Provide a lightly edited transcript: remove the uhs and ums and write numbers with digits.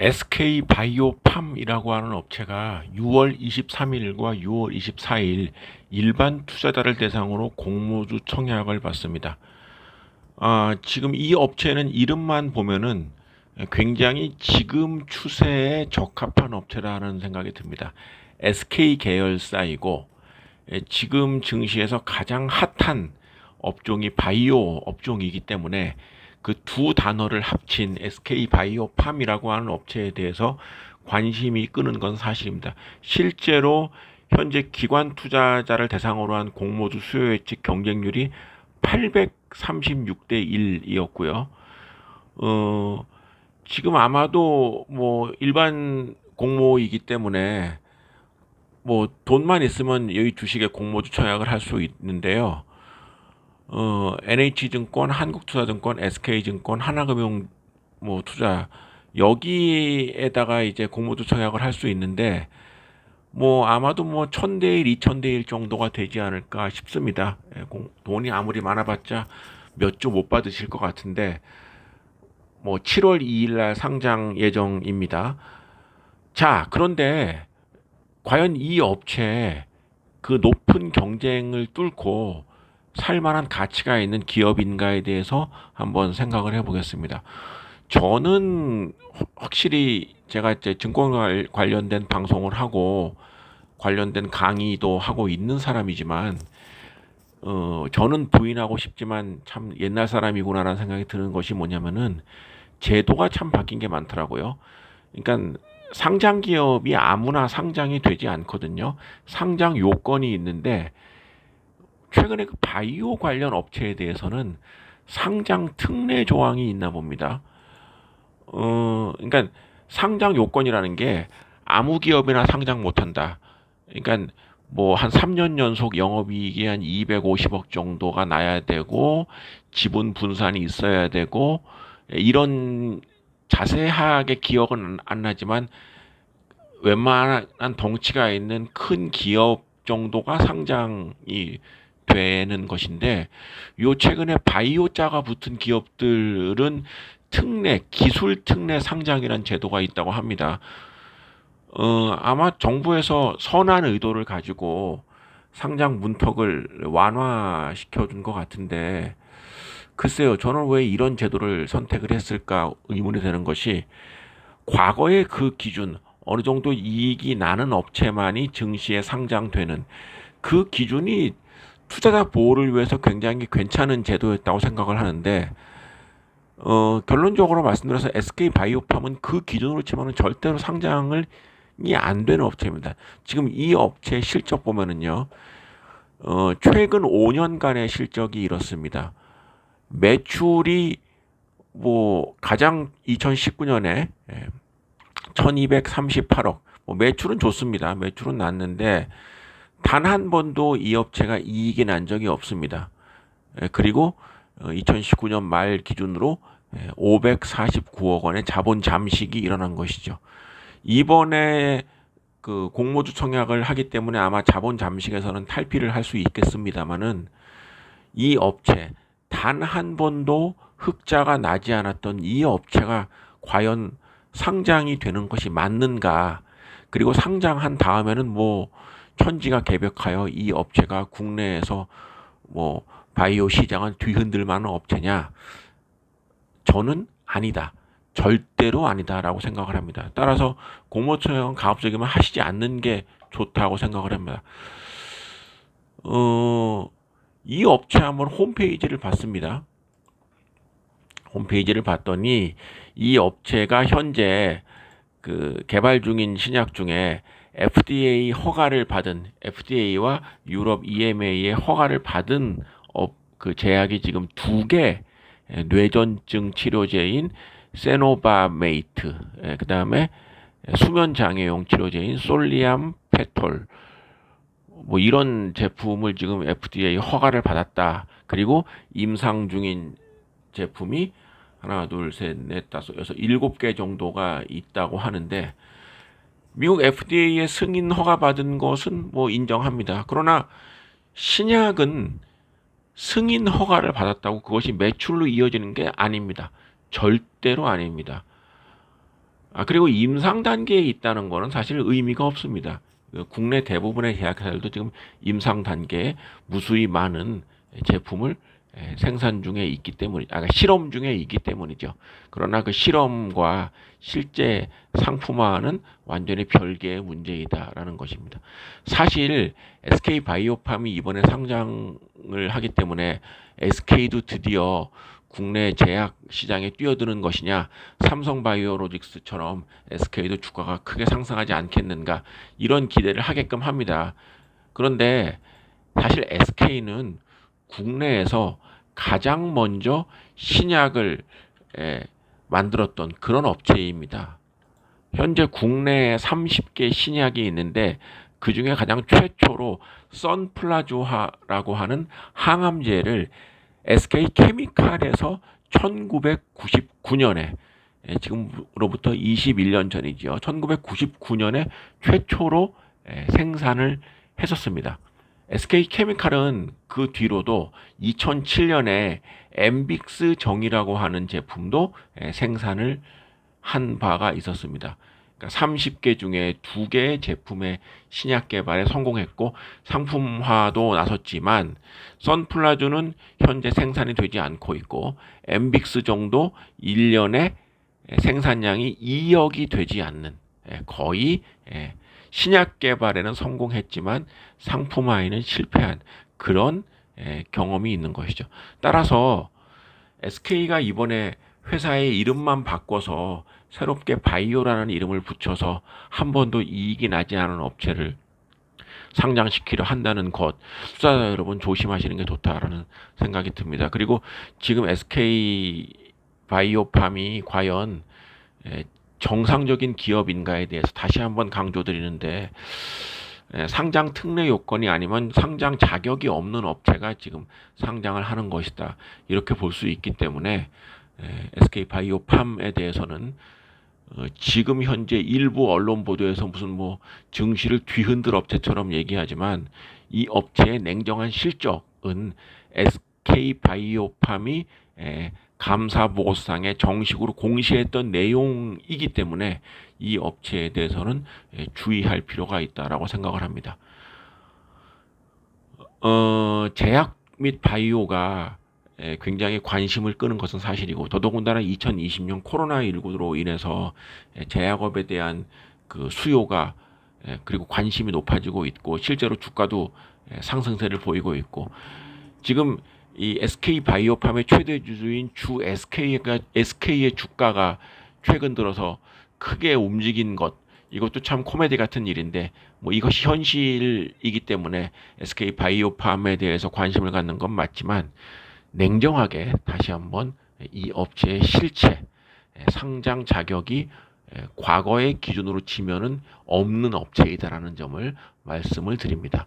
SK바이오팜이라고 하는 업체가 6월 23일과 6월 24일 일반 투자자를 대상으로 공모주 청약을 받습니다. 지금 이 업체는 이름만 보면은 굉장히 지금 추세에 적합한 업체라는 생각이 듭니다. SK 계열사이고 지금 증시에서 가장 핫한 업종이 바이오 업종이기 때문에 그 두 단어를 합친 SK 바이오팜이라고 하는 업체에 대해서 관심이 끄는 건 사실입니다. 실제로 현재 기관 투자자를 대상으로 한 공모주 수요 예측 경쟁률이 836대 1이었고요. 지금 아마도 뭐 일반 공모이기 때문에 뭐 돈만 있으면 여기 주식에 공모주 청약을 할 수 있는데요. NH증권, 한국투자증권, SK증권, 하나금융 뭐 투자 여기에다가 이제 공모주 청약을 할 수 있는데 뭐 아마도 뭐 1000대 1, 2000대 1 정도가 되지 않을까 싶습니다. 돈이 아무리 많아봤자 몇 주 못 받으실 것 같은데 뭐 7월 2일 날 상장 예정입니다. 자, 그런데 과연 이 업체에 그 높은 경쟁을 뚫고 살만한 가치가 있는 기업인가에 대해서 한번 생각을 해보겠습니다. 저는 확실히 제가 이제 증권 관련된 방송을 하고 관련된 강의도 하고 있는 사람이지만 저는 부인하고 싶지만 참 옛날 사람이구나라는 생각이 드는 것이 뭐냐면은 제도가 참 바뀐 게 많더라고요. 그러니까 상장 기업이 아무나 상장이 되지 않거든요. 상장 요건이 있는데 최근에 그 바이오 관련 업체에 대해서는 상장 특례 조항이 있나 봅니다. 그러니까 상장 요건이라는 게 아무 기업이나 상장 못한다. 그러니까 뭐 한 3년 연속 영업이익이 한 250억 정도가 나야 되고 지분 분산이 있어야 되고 이런 자세하게 기억은 안 나지만 웬만한 덩치가 있는 큰 기업 정도가 상장이 되는 것인데 요 최근에 바이오자가 붙은 기업들은 특례, 기술 특례 상장이라는 제도가 있다고 합니다. 아마 정부에서 선한 의도를 가지고 상장 문턱을 완화시켜 준 것 같은데 글쎄요, 저는 왜 이런 제도를 선택을 했을까 의문이 되는 것이 과거의 그 기준, 어느 정도 이익이 나는 업체만이 증시에 상장되는 그 기준이 투자자 보호를 위해서 굉장히 괜찮은 제도였다고 생각을 하는데 결론적으로 말씀드려서 SK 바이오팜은 그 기준으로 치면은 절대로 상장을 이 안 되는 업체입니다. 지금 이 업체 실적 보면은요, 최근 5년간의 실적이 이렇습니다. 매출이 뭐 가장 2019년에 1238억, 뭐 매출은 좋습니다. 매출은 났는데 단 한 번도 이 업체가 이익이 난 적이 없습니다. 그리고 2019년 말 기준으로 549억 원의 자본 잠식이 일어난 것이죠. 이번에 그 공모주 청약을 하기 때문에 아마 자본 잠식에서는 탈피를 할 수 있겠습니다만은 이 업체 단 한 번도 흑자가 나지 않았던 이 업체가 과연 상장이 되는 것이 맞는가? 그리고 상장한 다음에는 뭐 천지가 개벽하여 이 업체가 국내에서 뭐 바이오 시장을 뒤흔들 만한 업체냐? 저는 아니다. 절대로 아니다라고 생각을 합니다. 따라서 공모청약은 가급적이면 하시지 않는 게 좋다고 생각을 합니다. 이 업체 한번 홈페이지를 봤습니다. 홈페이지를 봤더니 이 업체가 현재 그 개발 중인 신약 중에 FDA 허가를 받은 FDA와 유럽 EMA의 허가를 받은 그 제약이 지금 두 개 뇌전증 치료제인 세노바메이트, 그 다음에 수면 장애용 치료제인 솔리암 페톨, 뭐 이런 제품을 지금 FDA 허가를 받았다. 그리고 임상 중인 제품이 하나, 둘, 셋, 넷, 다섯, 여섯, 7개 정도가 있다고 하는데 미국 FDA의 승인 허가 받은 것은 뭐 인정합니다. 그러나 신약은 승인 허가를 받았다고 그것이 매출로 이어지는 게 아닙니다. 절대로 아닙니다. 그리고 임상 단계에 있다는 거는 사실 의미가 없습니다. 국내 대부분의 제약회사들도 지금 임상 단계에 무수히 많은 제품을 생산 중에 있기 때문이, 실험 중에 있기 때문이죠. 그러나 그 실험과 실제 상품화는 완전히 별개의 문제이다라는 것입니다. 사실 SK 바이오팜이 이번에 상장을 하기 때문에 SK도 드디어 국내 제약 시장에 뛰어드는 것이냐, 삼성바이오로직스처럼 SK도 주가가 크게 상승하지 않겠는가, 이런 기대를 하게끔 합니다. 그런데 사실 SK는 국내에서 가장 먼저 신약을 만들었던 그런 업체입니다. 현재 국내에 30개 신약이 있는데 그 중에 가장 최초로 선플라조하라고 하는 항암제를 SK케미칼에서 1999년에, 지금으로부터 21년 전이죠. 1999년에 최초로 생산을 했었습니다. SK케미칼은 그 뒤로도 2007년에 엠빅스 정이라고 하는 제품도 생산을 한 바가 있었습니다. 그러니까 30개 중에 2개의 제품의 신약 개발에 성공했고 상품화도 나섰지만, 선플라주는 현재 생산이 되지 않고 있고 엠빅스 정도 1년에 생산량이 2억이 되지 않는, 거의 신약 개발에는 성공했지만 상품화에는 실패한 그런 경험이 있는 것이죠. 따라서 SK가 이번에 회사의 이름만 바꿔서 새롭게 바이오라는 이름을 붙여서 한 번도 이익이 나지 않은 업체를 상장시키려 한다는 것, 투자자 여러분 조심하시는 게 좋다라는 생각이 듭니다. 그리고 지금 SK 바이오팜이 과연 정상적인 기업인가에 대해서 다시 한번 강조드리는데, 상장 특례 요건이 아니면 상장 자격이 없는 업체가 지금 상장을 하는 것이다, 이렇게 볼 수 있기 때문에 SK 바이오팜에 대해서는 지금 현재 일부 언론 보도에서 무슨 뭐 증시를 뒤흔들 업체처럼 얘기하지만, 이 업체의 냉정한 실적은 SK 바이오팜이 감사 보고서상에 정식으로 공시했던 내용이기 때문에 이 업체에 대해서는 주의할 필요가 있다라고 생각을 합니다. 제약 및 바이오가 굉장히 관심을 끄는 것은 사실이고, 더더군다나 2020년 코로나19로 인해서 제약업에 대한 그 수요가 그리고 관심이 높아지고 있고, 실제로 주가도 상승세를 보이고 있고, 지금 이 SK 바이오팜의 최대 주주인 주 SK의 주가가 최근 들어서 크게 움직인 것, 이것도 참 코미디 같은 일인데, 뭐 이것이 현실이기 때문에 SK 바이오팜에 대해서 관심을 갖는 건 맞지만, 냉정하게 다시 한번 이 업체의 실체, 상장 자격이 과거의 기준으로 치면은 없는 업체이다라는 점을 말씀을 드립니다.